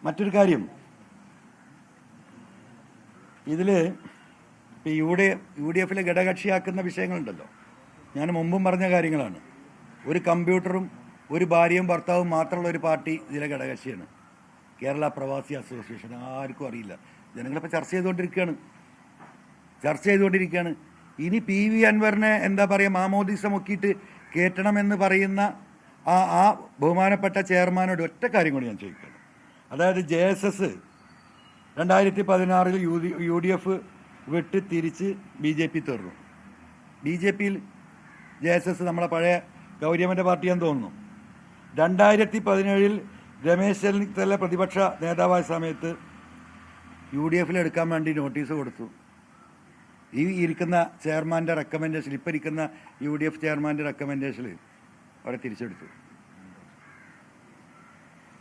മറ്റൊരു കാര്യം, ഇതിൽ ഇപ്പോൾ യു ഡി എഫിലെ ഘടകകക്ഷിയാക്കുന്ന വിഷയങ്ങളുണ്ടല്ലോ, ഞാൻ മുമ്പും പറഞ്ഞ കാര്യങ്ങളാണ്. ഒരു കമ്പ്യൂട്ടറും ഒരു ഭാര്യയും ഭർത്താവും മാത്രമുള്ള ഒരു പാർട്ടി ഇതിലെ ഘടകകക്ഷിയാണ്, കേരള പ്രവാസി അസോസിയേഷൻ. ആർക്കും അറിയില്ല. ജനങ്ങളിപ്പോൾ ചർച്ച ചെയ്തുകൊണ്ടിരിക്കുകയാണ്. ഇനി പി വി അൻവറിനെ എന്താ പറയുക, മാമോദിസ മുക്കിയിട്ട് കയറ്റണമെന്ന് പറയുന്ന ആ ബഹുമാനപ്പെട്ട ചെയർമാനോട് ഒറ്റ കാര്യം കൂടി ഞാൻ ചോദിക്കുകയാണ്. അതായത് JSS 2016 UDF വിട്ട് തിരിച്ച് BJP തീർന്നു. BJPയിൽ JSS നമ്മളെ പഴയ ഗൗരിയമ്മൻ്റെ പാർട്ടിയാന്ന് തോന്നുന്നു. 2017 രമേശ് ചെന്നിത്തല പ്രതിപക്ഷ നേതാവായ സമയത്ത് UDFൽ എടുക്കാൻ വേണ്ടി നോട്ടീസ് കൊടുത്തു. ഈ ഇരിക്കുന്ന ചെയർമാൻ്റെ റെക്കമെൻഡേഷൻ, ഇപ്പം ഇരിക്കുന്ന UDF ചെയർമാൻ്റെ റെക്കമെൻഡേഷനിൽ അവരെ തിരിച്ചെടുത്തു.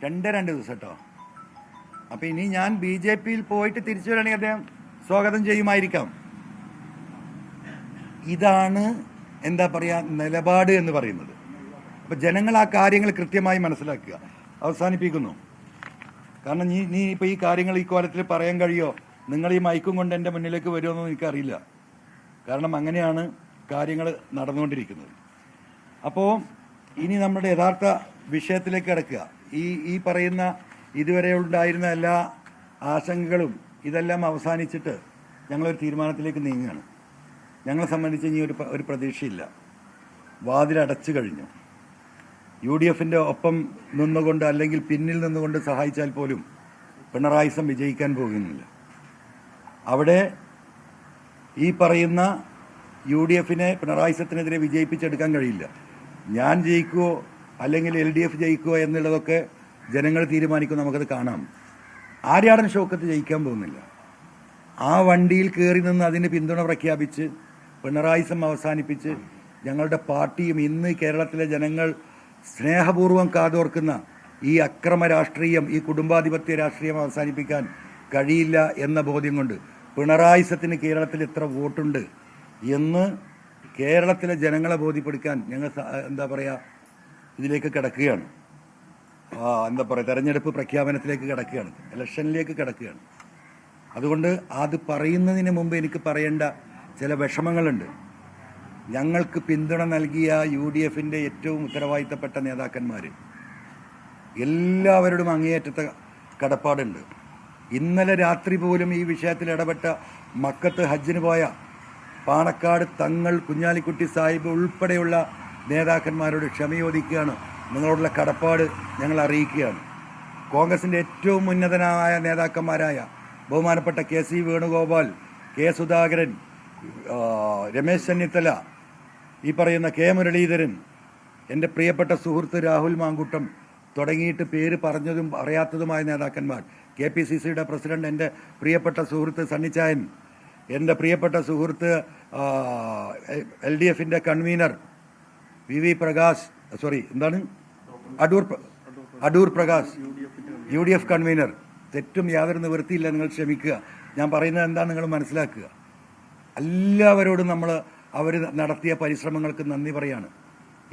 2 ദിവസം കേട്ടോ. അപ്പം ഇനി ഞാൻ BJPയിൽ പോയിട്ട് തിരിച്ചു വരികയാണെങ്കിൽ അദ്ദേഹം സ്വാഗതം ചെയ്യുമായിരിക്കാം. ഇതാണ് എന്താ പറയുക നിലപാട് എന്ന് പറയുന്നത്. അപ്പം ജനങ്ങൾ ആ കാര്യങ്ങൾ കൃത്യമായി മനസ്സിലാക്കുക. അവസാനിപ്പിക്കുന്നു. കാരണം നീ ഇപ്പോൾ ഈ കാര്യങ്ങൾ ഈ കോലത്തിൽ പറയാൻ കഴിയോ? നിങ്ങൾ ഈ മൈക്കും കൊണ്ട് എൻ്റെ മുന്നിലേക്ക് വരുമെന്നൊന്നും എനിക്കറിയില്ല. കാരണം അങ്ങനെയാണ് കാര്യങ്ങൾ നടന്നുകൊണ്ടിരിക്കുന്നത്. അപ്പോൾ ഇനി നമ്മുടെ യഥാർത്ഥ വിഷയത്തിലേക്ക് കിടക്കുക. ഈ പറയുന്ന ഇതുവരെ ഉണ്ടായിരുന്ന എല്ലാ ആശങ്കകളും ഇതെല്ലാം അവസാനിച്ചിട്ട് ഞങ്ങളൊരു തീരുമാനത്തിലേക്ക് നീങ്ങുകയാണ്. ഞങ്ങളെ സംബന്ധിച്ച് ഇനി ഒരു പ്രതീക്ഷയില്ല. വാതിലടച്ചു കഴിഞ്ഞു. UDFൻ്റെ ഒപ്പം നിന്നുകൊണ്ട് അല്ലെങ്കിൽ പിന്നിൽ നിന്നുകൊണ്ട് സഹായിച്ചാൽ പോലും പിണറായിസം വിജയിക്കാൻ പോകുന്നില്ല. അവിടെ ഈ പറയുന്ന UDFനെ പിണറായിസത്തിനെതിരെ വിജയിപ്പിച്ചെടുക്കാൻ കഴിയില്ല. ഞാൻ ജയിക്കുമോ അല്ലെങ്കിൽ LDF ജയിക്കുമോ എന്നുള്ളതൊക്കെ ജനങ്ങൾ തീരുമാനിക്കും. നമുക്കത് കാണാം. ആര്യാടൻ ഷൗക്കത്ത് ജയിക്കാൻ പോകുന്നില്ല. ആ വണ്ടിയിൽ കയറി നിന്ന് അതിന് പിന്തുണ പ്രഖ്യാപിച്ച് പിണറായിസം അവസാനിപ്പിച്ച് ഞങ്ങളുടെ പാർട്ടിയും ഇന്ന് കേരളത്തിലെ ജനങ്ങൾ സ്നേഹപൂർവ്വം കാതോർക്കുന്ന ഈ അക്രമ രാഷ്ട്രീയം, ഈ കുടുംബാധിപത്യ രാഷ്ട്രീയം അവസാനിപ്പിക്കാൻ കഴിയില്ല എന്ന ബോധ്യം കൊണ്ട് പിണറായിസത്തിന് കേരളത്തിൽ എത്ര വോട്ടുണ്ട് എന്ന് കേരളത്തിലെ ജനങ്ങളെ ബോധ്യപ്പെടുത്താൻ ഞങ്ങൾ എന്താ പറയുക ഇതിലേക്ക് കിടക്കുകയാണ്. എന്താ പറയുക തെരഞ്ഞെടുപ്പ് പ്രഖ്യാപനത്തിലേക്ക് കിടക്കുകയാണ്, ഇലക്ഷനിലേക്ക് കിടക്കുകയാണ്. അതുകൊണ്ട് അത് പറയുന്നതിന് മുമ്പ് എനിക്ക് പറയേണ്ട ചില വിഷമങ്ങളുണ്ട്. ഞങ്ങൾക്ക് പിന്തുണ നൽകിയ UDFൻ്റെ ഏറ്റവും ഉത്തരവാദിത്തപ്പെട്ട നേതാക്കന്മാർ എല്ലാവരോടും അങ്ങേയറ്റത്തെ കടപ്പാടുണ്ട്. ഇന്നലെ രാത്രി പോലും ഈ വിഷയത്തിൽ ഇടപെട്ട മക്കത്ത് ഹജ്ജിന് പോയ പാണക്കാട് തങ്ങൾ, കുഞ്ഞാലിക്കുട്ടി സാഹിബ് ഉൾപ്പെടെയുള്ള നേതാക്കന്മാരോട് ക്ഷമയോദിക്കുകയാണ്. നിങ്ങളോടുള്ള കടപ്പാട് ഞങ്ങൾ അറിയിക്കുകയാണ്. കോൺഗ്രസിൻ്റെ ഏറ്റവും ഉന്നതനായ നേതാക്കന്മാരായ ബഹുമാനപ്പെട്ട KC വേണുഗോപാൽ, K സുധാകരൻ, രമേശ് ചെന്നിത്തല, ഈ പറയുന്ന K മുരളീധരൻ, എൻ്റെ പ്രിയപ്പെട്ട സുഹൃത്ത് രാഹുൽ മാങ്കൂട്ടം തുടങ്ങിയിട്ട് പേര് പറഞ്ഞതും അറിയാത്തതുമായ നേതാക്കന്മാർ, KPCCയുടെ പ്രസിഡന്റ് എൻ്റെ പ്രിയപ്പെട്ട സുഹൃത്ത് സണ്ണിച്ചായൻ, എൻ്റെ പ്രിയപ്പെട്ട സുഹൃത്ത് LDFൻ്റെ convener VV Prakash, Adoor Prakash, UDF convener. തെറ്റും യാതൊരു നിവൃത്തിയില്ല, നിങ്ങൾ ക്ഷമിക്കുക. ഞാൻ പറയുന്നത് എന്താണെന്ന് നിങ്ങൾ മനസ്സിലാക്കുക. എല്ലാവരോടും അവർ നടത്തിയ പരിശ്രമങ്ങൾക്ക് നന്ദി പറയാണ്.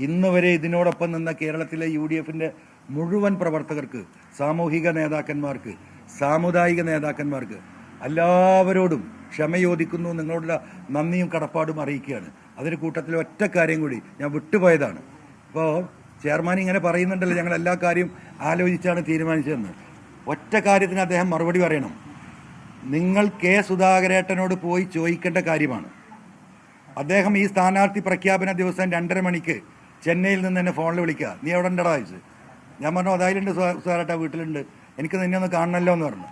ഇന്ന് വരെ ഇതിനോടൊപ്പം നിന്ന കേരളത്തിലെ UDFൻ്റെ മുഴുവൻ പ്രവർത്തകർക്ക്, സാമൂഹിക നേതാക്കന്മാർക്ക്, സാമുദായിക നേതാക്കന്മാർക്ക് എല്ലാവരോടും ക്ഷമയോദിക്കുന്നു. നിങ്ങളുടെ നന്ദിയും കടപ്പാടും അറിയിക്കുകയാണ്. അതിന് കൂട്ടത്തിൽ ഒറ്റ കാര്യം കൂടി ഞാൻ വിട്ടുപോയതാണ്. ഇപ്പോൾ ചെയർമാൻ ഇങ്ങനെ പറയുന്നുണ്ടല്ലോ, ഞങ്ങൾ എല്ലാ കാര്യം ആലോചിച്ചാണ് തീരുമാനിച്ചതെന്ന്. ഒറ്റ കാര്യത്തിന് അദ്ദേഹം മറുപടി പറയണം. നിങ്ങൾ K സുധാകരേട്ടനോട് പോയി ചോദിക്കേണ്ട കാര്യമാണ്. അദ്ദേഹം ഈ സ്ഥാനാർത്ഥി പ്രഖ്യാപന ദിവസം 2:30 മണിക്ക് ചെന്നൈയിൽ നിന്ന് എന്നെ ഫോണിൽ വിളിക്കുക. നീ എവിടെ ഉണ്ടടാ ചോദിച്ചു. ഞാൻ പറഞ്ഞു അതായിട്ടുണ്ട് സുധാകരേട്ട, വീട്ടിലുണ്ട്, എനിക്ക് നിന്നെ ഒന്ന് കാണണമല്ലോ എന്ന് പറഞ്ഞു.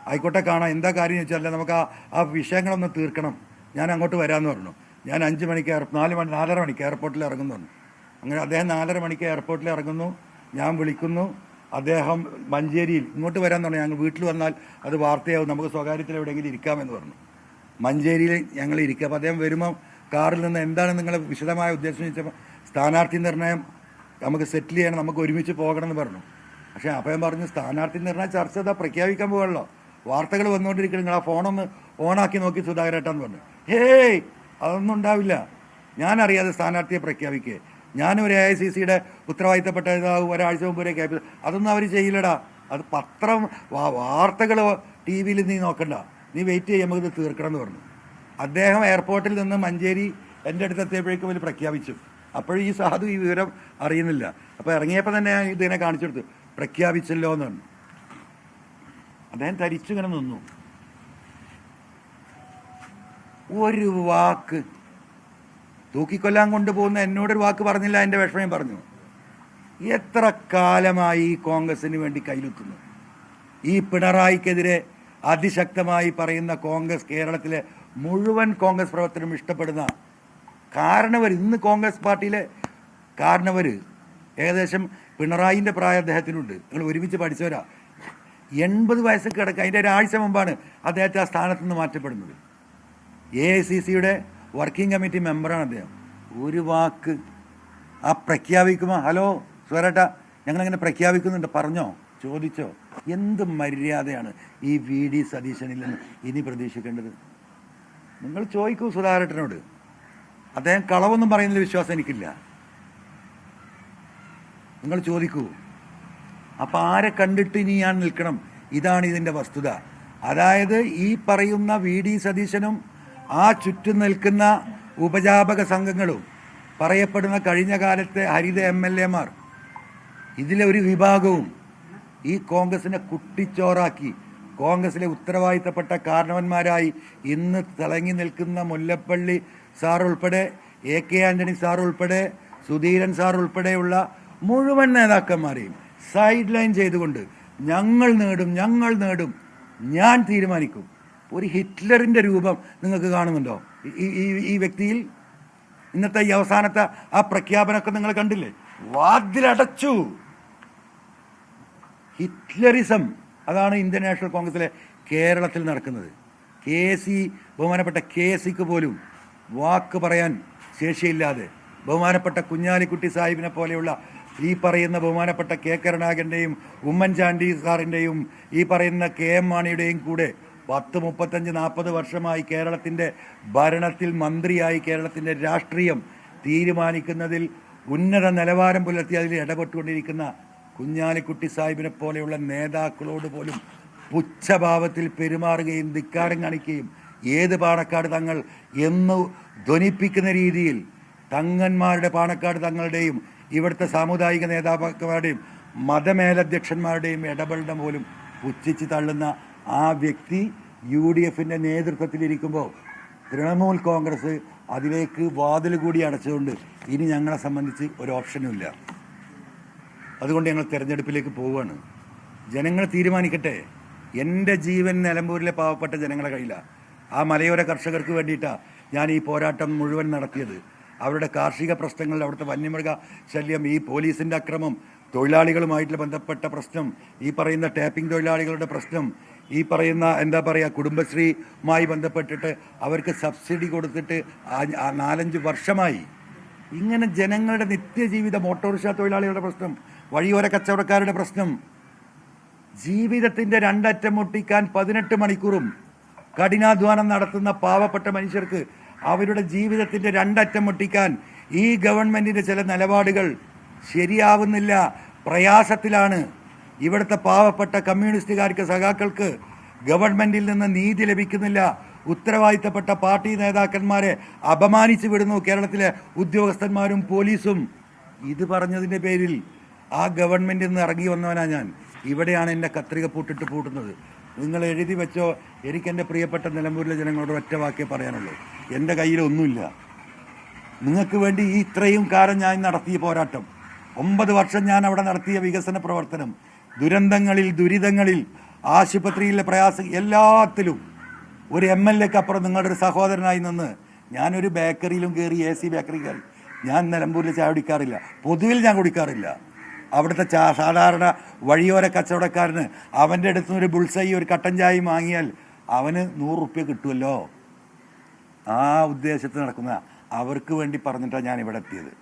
ആയിക്കോട്ടെ കാണാം, എന്താ കാര്യം ചോദിച്ചാൽ നമുക്ക് ആ വിഷയങ്ങളൊന്ന് തീർക്കണം, ഞാൻ അങ്ങോട്ട് വരാമെന്ന് പറഞ്ഞു. ഞാൻ 5 മണിക്ക് 4:30 മണിക്ക് എയർപോർട്ടിൽ ഇറങ്ങുന്നു പറഞ്ഞു. അങ്ങനെ അദ്ദേഹം 4:30 മണിക്ക് എയർപോർട്ടിൽ ഇറങ്ങുന്നു. ഞാൻ വിളിക്കുന്നു. അദ്ദേഹം മഞ്ചേരിയിൽ ഇങ്ങോട്ട് വരാൻ പറഞ്ഞു. ഞങ്ങൾ വീട്ടിൽ വന്നാൽ അത് വാർത്തയാവും, നമുക്ക് സ്വകാര്യത്തിൽ എവിടെയെങ്കിലും ഇരിക്കാമെന്ന് പറഞ്ഞു. മഞ്ചേരിയിൽ ഞങ്ങൾ ഇരിക്കുക. അപ്പോൾ അദ്ദേഹം വരുമ്പോൾ കാറിൽ നിന്ന് എന്താണ് നിങ്ങളുടെ വിശദമായ ഉദ്ദേശം ചോദിച്ചപ്പോൾ സ്ഥാനാർത്ഥി നിർണയം നമുക്ക് സെറ്റിൽ ചെയ്യണം, നമുക്ക് ഒരുമിച്ച് പോകണമെന്ന് പറഞ്ഞു. പക്ഷേ അപ്പം പറഞ്ഞു സ്ഥാനാർത്ഥി നിർണയ ചർച്ച ഇതാ പ്രഖ്യാപിക്കാൻ പോകണല്ലോ, വാർത്തകൾ വന്നുകൊണ്ടിരിക്കണം, നിങ്ങൾ ആ ഫോണൊന്ന് ഓണാക്കി നോക്കി സുധാകരേട്ടാന്ന് പറഞ്ഞു. ഹേയ് അതൊന്നും ഉണ്ടാവില്ല, ഞാനറിയാതെ സ്ഥാനാർത്ഥിയെ പ്രഖ്യാപിക്കുക. ഞാനൊരു AICCയുടെ ഉത്തരവാദിത്തപ്പെട്ട ഒരാഴ്ച മുമ്പ് വരെ അതൊന്നും അവർ ചെയ്യില്ലടാ. അത് പത്രം വാർത്തകൾ ടി വിയിൽ നീ നോക്കണ്ട, നീ വെയിറ്റ് ചെയ്യാൻ നമുക്കിത് തീർക്കണം എന്ന് പറഞ്ഞു. അദ്ദേഹം എയർപോർട്ടിൽ നിന്ന് മഞ്ചേരി എൻ്റെ അടുത്ത് എത്തിയപ്പോഴേക്കും അവർ പ്രഖ്യാപിച്ചു. അപ്പോഴും ഈ സാധു ഈ വിവരം അറിയുന്നില്ല. അപ്പോൾ ഇറങ്ങിയപ്പോൾ തന്നെ ഞാൻ ഇതിനെ കാണിച്ചു കൊടുത്തു, പ്രഖ്യാപിച്ചല്ലോ എന്ന് പറഞ്ഞു. അദ്ദേഹം തരിച്ചിങ്ങനെ നിന്നു. ഒരു വാക്ക് തൂക്കിക്കൊല്ലാൻ കൊണ്ടുപോകുന്ന എന്നോടൊരു വാക്ക് പറഞ്ഞില്ല. എൻ്റെ വിഷമം പറഞ്ഞു. എത്ര കാലമായി ഈ കോൺഗ്രസിന് വേണ്ടി കയ്യിലെത്തുന്നു? ഈ പിണറായിക്കെതിരെ അതിശക്തമായി പറയുന്ന കോൺഗ്രസ്, കേരളത്തിലെ മുഴുവൻ കോൺഗ്രസ് പ്രവർത്തനം ഇഷ്ടപ്പെടുന്ന കാരണവർ, ഇന്ന് കോൺഗ്രസ് പാർട്ടിയിലെ കാരണവർ, ഏകദേശം പിണറായിൻ്റെ പ്രായം അദ്ദേഹത്തിനുണ്ട്. നിങ്ങൾ ഒരുമിച്ച് പഠിച്ചവരാ. 80 വയസ്സ് കിടക്കുക. അതിൻ്റെ ഒരാഴ്ച മുമ്പാണ് അദ്ദേഹത്തെ ആ സ്ഥാനത്ത് നിന്ന് മാറ്റപ്പെടുന്നത്. AICCയുടെ വർക്കിംഗ് കമ്മിറ്റി മെമ്പറാണ് അദ്ദേഹം. ഒരു വാക്ക് ആ പ്രഖ്യാപിക്കുമ്പോൾ, ഹലോ സ്വരേട്ട ഞങ്ങളിങ്ങനെ പ്രഖ്യാപിക്കുന്നുണ്ട്, പറഞ്ഞോ, ചോദിച്ചോ? എന്ത് മര്യാദയാണ് ഈ VD സതീശനിൽ നിന്ന് ഇനി പ്രതീക്ഷിക്കേണ്ടത്? നിങ്ങൾ ചോദിക്കൂ സുധാകരേട്ടനോട്. അദ്ദേഹം കളവൊന്നും പറയുന്നതിൽ വിശ്വാസം എനിക്കില്ല. നിങ്ങൾ ചോദിക്കൂ. അപ്പം ആരെ കണ്ടിട്ട് ഇനി ഞാൻ നിൽക്കണം? ഇതാണ് ഇതിൻ്റെ വസ്തുത. അതായത് ഈ പറയുന്ന VD സതീശനും ആ ചുറ്റും നിൽക്കുന്ന ഉപജാപക സംഘങ്ങളും, പറയപ്പെടുന്ന കഴിഞ്ഞ കാലത്തെ ഹരിത MLA മാർ, ഇതിലെ ഒരു വിഭാഗവും ഈ കോൺഗ്രസിനെ കുട്ടിച്ചോറാക്കി കോൺഗ്രസിലെ ഉത്തരവാദിത്തപ്പെട്ട കാരണവന്മാരായി ഇന്ന് തിളങ്ങി നിൽക്കുന്ന മുല്ലപ്പള്ളി സാർ ഉൾപ്പെടെ, AK ആൻ്റണി സാർ ഉൾപ്പെടെ, സുധീരൻ സാർ ഉൾപ്പെടെയുള്ള മുഴുവൻ നേതാക്കന്മാരെയും സൈഡ് ലൈൻ ചെയ്തുകൊണ്ട് ഞങ്ങൾ നേടും, ഞാൻ തീരുമാനിക്കും. ഒരു ഹിറ്റ്ലറിൻ്റെ രൂപം നിങ്ങൾക്ക് കാണുന്നുണ്ടോ ഈ വ്യക്തിയിൽ? ഇന്നത്തെ ഈ അവസാനത്തെ ആ പ്രഖ്യാപനമൊക്കെ നിങ്ങൾ കണ്ടില്ലേ? വാതിലടച്ചു. ഹിറ്റ്ലറിസം, അതാണ് ഇന്ത്യൻ നാഷണൽ കോൺഗ്രസിലെ കേരളത്തിൽ നടക്കുന്നത്. ബഹുമാനപ്പെട്ട KC പോലും വാക്ക് പറയാൻ ശേഷിയില്ലാതെ, ബഹുമാനപ്പെട്ട കുഞ്ഞാലിക്കുട്ടി സാഹിബിനെ പോലെയുള്ള ഈ പറയുന്ന ബഹുമാനപ്പെട്ട K കരുണാകരൻ്റെയും ഉമ്മൻചാണ്ടി സാറിൻ്റെയും ഈ പറയുന്ന KM മാണിയുടെയും കൂടെ 10, 35, 40 വർഷമായി കേരളത്തിൻ്റെ ഭരണത്തിൽ മന്ത്രിയായി കേരളത്തിൻ്റെ രാഷ്ട്രീയം തീരുമാനിക്കുന്നതിൽ ഉന്നത നിലവാരം പുലർത്തി അതിൽ ഇടപെട്ടുകൊണ്ടിരിക്കുന്ന കുഞ്ഞാലിക്കുട്ടി സാഹിബിനെ പോലെയുള്ള നേതാക്കളോട് പോലും പുച്ഛഭാവത്തിൽ പെരുമാറുകയും ധിക്കാരം കാണിക്കുകയും ഏത് പാണക്കാട് തങ്ങൾ എന്ന് ധ്വനിപ്പിക്കുന്ന രീതിയിൽ തങ്ങന്മാരുടെ പാണക്കാട് തങ്ങളുടെയും ഇവിടുത്തെ സാമുദായിക നേതാക്കന്മാരുടെയും മതമേലധ്യക്ഷന്മാരുടെയും ഇടപെടൽ പോലും പുച്ഛിച്ച് തള്ളുന്ന ആ വ്യക്തി UDFൻ്റെ നേതൃത്വത്തിലിരിക്കുമ്പോൾ തൃണമൂൽ കോൺഗ്രസ് അതിലേക്ക് വാതിൽ കൂടി അടച്ചുകൊണ്ട് ഇനി ഞങ്ങളെ സംബന്ധിച്ച് ഒരു ഓപ്ഷനും ഇല്ല. അതുകൊണ്ട് ഞങ്ങൾ തിരഞ്ഞെടുപ്പിലേക്ക് പോവുകയാണ്. ജനങ്ങൾ തീരുമാനിക്കട്ടെ. എൻ്റെ ജീവൻ നിലമ്പൂരിലെ പാവപ്പെട്ട ജനങ്ങളെ കയ്യിലാണ്. ആ മലയോര കർഷകർക്ക് വേണ്ടിയിട്ടാണ് ഞാൻ ഈ പോരാട്ടം മുഴുവൻ നടത്തിയത്. അവരുടെ കാർഷിക പ്രശ്നങ്ങൾ, അവിടുത്തെ വന്യമൃഗ ശല്യം, ഈ പോലീസിൻ്റെ അക്രമം, തൊഴിലാളികളുമായിട്ടുള്ള ബന്ധപ്പെട്ട പ്രശ്നം, ഈ പറയുന്ന ടാപ്പിംഗ് തൊഴിലാളികളുടെ പ്രശ്നം, ഈ പറയുന്ന എന്താ പറയുക കുടുംബശ്രീയുമായി ബന്ധപ്പെട്ടിട്ട് അവർക്ക് സബ്സിഡി കൊടുത്തിട്ട് 4-5 വർഷമായി. ഇങ്ങനെ ജനങ്ങളുടെ നിത്യജീവിതം, ഓട്ടോറിക്ഷ തൊഴിലാളികളുടെ പ്രശ്നം, വഴിയോര കച്ചവടക്കാരുടെ പ്രശ്നം, ജീവിതത്തിൻ്റെ 2 അറ്റം മുട്ടിക്കാൻ 18 മണിക്കൂറും കഠിനാധ്വാനം നടത്തുന്ന പാവപ്പെട്ട മനുഷ്യർക്ക് അവരുടെ ജീവിതത്തിൻ്റെ 2 അറ്റം മുട്ടിക്കാൻ ഈ ഗവൺമെൻറ്റിൻ്റെ ചില നിലപാടുകൾ ശരിയാവുന്നില്ല, പ്രയാസത്തിലാണ്. ഇവിടുത്തെ പാവപ്പെട്ട കമ്മ്യൂണിസ്റ്റുകാർക്ക്, സഖാക്കൾക്ക് ഗവൺമെൻറ്റിൽ നിന്ന് നീതി ലഭിക്കുന്നില്ല. ഉത്തരവാദിത്തപ്പെട്ട പാർട്ടി നേതാക്കന്മാരെ അപമാനിച്ചു വിടുന്നു കേരളത്തിലെ ഉദ്യോഗസ്ഥന്മാരും പോലീസും. ഇത് പറഞ്ഞതിൻ്റെ പേരിൽ ആ ഗവൺമെൻറ്റിൽ നിന്ന് ഇറങ്ങി വന്നവനാണ് ഞാൻ. ഇവിടെയാണ് എൻ്റെ കത്രിക പൂട്ടുന്നത്. നിങ്ങൾ എഴുതി വെച്ചോ. എനിക്കെൻ്റെ പ്രിയപ്പെട്ട നിലമ്പൂരിലെ ജനങ്ങളോട് ഒറ്റ വാക്കേ പറയാനുള്ളൂ. എൻ്റെ കയ്യിലൊന്നുമില്ല. നിങ്ങൾക്ക് വേണ്ടി ഈ ഇത്രയും കാലം ഞാൻ നടത്തിയ പോരാട്ടം, 9 വർഷം ഞാൻ അവിടെ നടത്തിയ വികസന പ്രവർത്തനം, ദുരിതങ്ങളിൽ, ആശുപത്രിയിലെ പ്രയാസം, എല്ലാത്തിലും ഒരു MLAക്ക് അപ്പുറം നിങ്ങളുടെ ഒരു സഹോദരനായി നിന്ന് ഞാനൊരു ബേക്കറിയിലും കയറി, AC ബേക്കറി കയറി. ഞാൻ നിലമ്പൂരിൽ ചായ കുടിക്കാറില്ല, പൊതുവിൽ ഞാൻ കുടിക്കാറില്ല. അവിടുത്തെ സാധാരണ വഴിയോര കച്ചവടക്കാരന് അവൻ്റെ അടുത്ത് നിന്ന് ഒരു ബുൾസൈ, ഒരു കട്ടൻ ചായയും വാങ്ങിയാൽ അവന് 100 റുപ്യ കിട്ടുമല്ലോ. ആ ഉദ്ദേശത്തിൽ നടക്കുന്ന അവർക്ക് വേണ്ടി പറഞ്ഞിട്ടാണ് ഞാൻ ഇവിടെ എത്തിയത്.